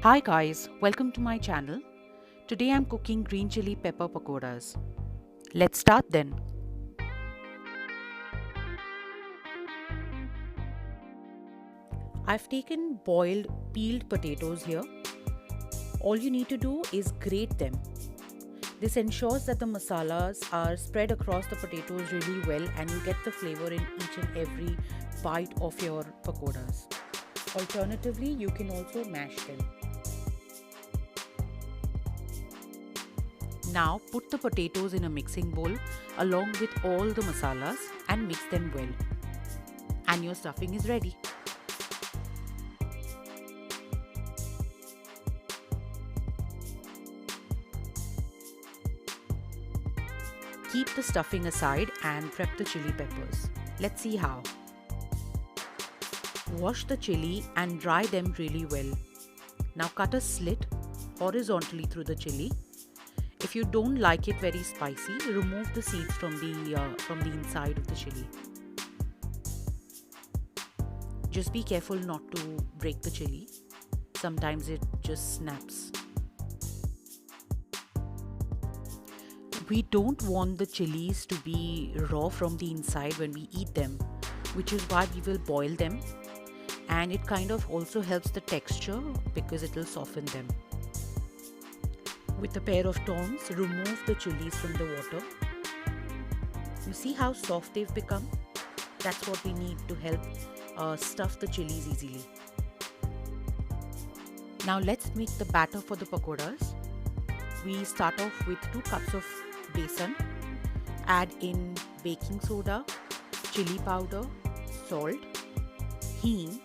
Hi guys, welcome to my channel. Today I'm cooking green chili pepper pakodas. Let's start then. I've taken boiled peeled potatoes here. All you need to do is grate them. This ensures that the masalas are spread across the potatoes really well and you get the flavor in each and every bite of your pakodas. Alternatively, you can also mash them. Now put the potatoes in a mixing bowl along with all the masalas and mix them well. And your stuffing is ready. Keep the stuffing aside and prep the chili peppers. Let's see how. Wash the chili and dry them really well. Now cut a slit horizontally through the chili. If you don't like it very spicy, remove the seeds from the inside of the chili. Just be careful not to break the chili. Sometimes it just snaps. We don't want the chilies to be raw from the inside when we eat them, which is why we will boil them, and it kind of also helps the texture because it will soften them. With a pair of tongs, remove the chilies from the water. You see how soft they've become? That's what we need to help stuff the chilies easily. Now let's make the batter for the pakodas. We start off with 2 cups of besan. Add in baking soda, chili powder, salt, hing,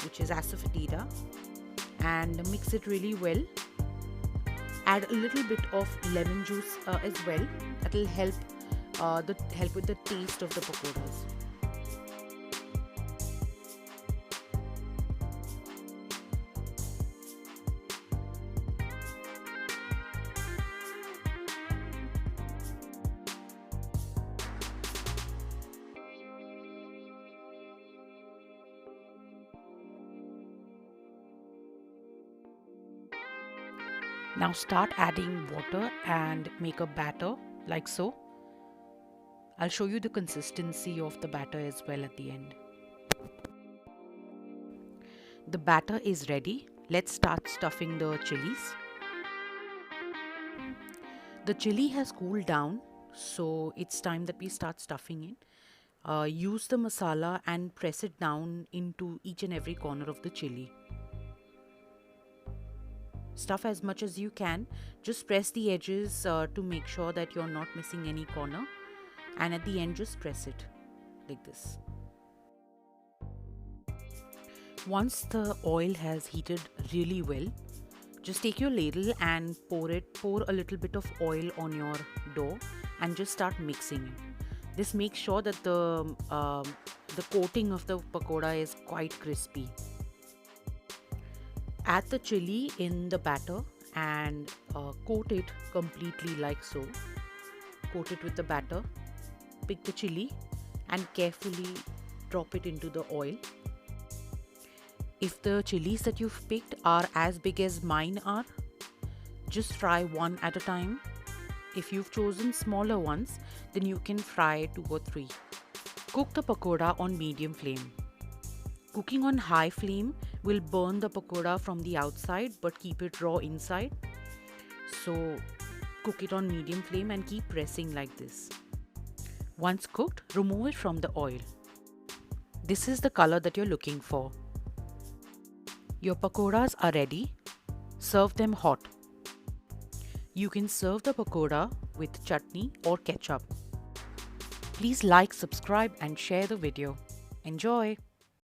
which is Asafetida, and mix it really well. Add a little bit of lemon juice as well. That will help with the taste of the pakodas. Now start adding water and make a batter like so. I'll show you the consistency of the batter as well at the end. The batter is ready. Let's start stuffing the chilies. The chili has cooled down, so it's time that we start stuffing it. Use the masala and press it down into each and every corner of the chili. Stuff as much as you can. Just press the edges to make sure that you're not missing any corner, and at the end just press it like this. Once the oil has heated really well, just take your ladle and pour a little bit of oil on your dough and just start mixing it. This makes sure that the coating of the pakoda is quite crispy. Add the chili in the batter and coat it completely like so. Coat it with the batter. Pick the chili and carefully drop it into the oil. If the chilies that you've picked are as big as mine are, just fry one at a time. If you've chosen smaller ones, then you can fry 2 or 3. Cook the pakoda on medium flame. Cooking on high flame will burn the pakoda from the outside but keep it raw inside. So cook it on medium flame and keep pressing like this. Once cooked, remove it from the oil. This is the color that you're looking for. Your pakodas are ready. Serve them hot. You can serve the pakoda with chutney or ketchup. Please like, subscribe and share the video. Enjoy!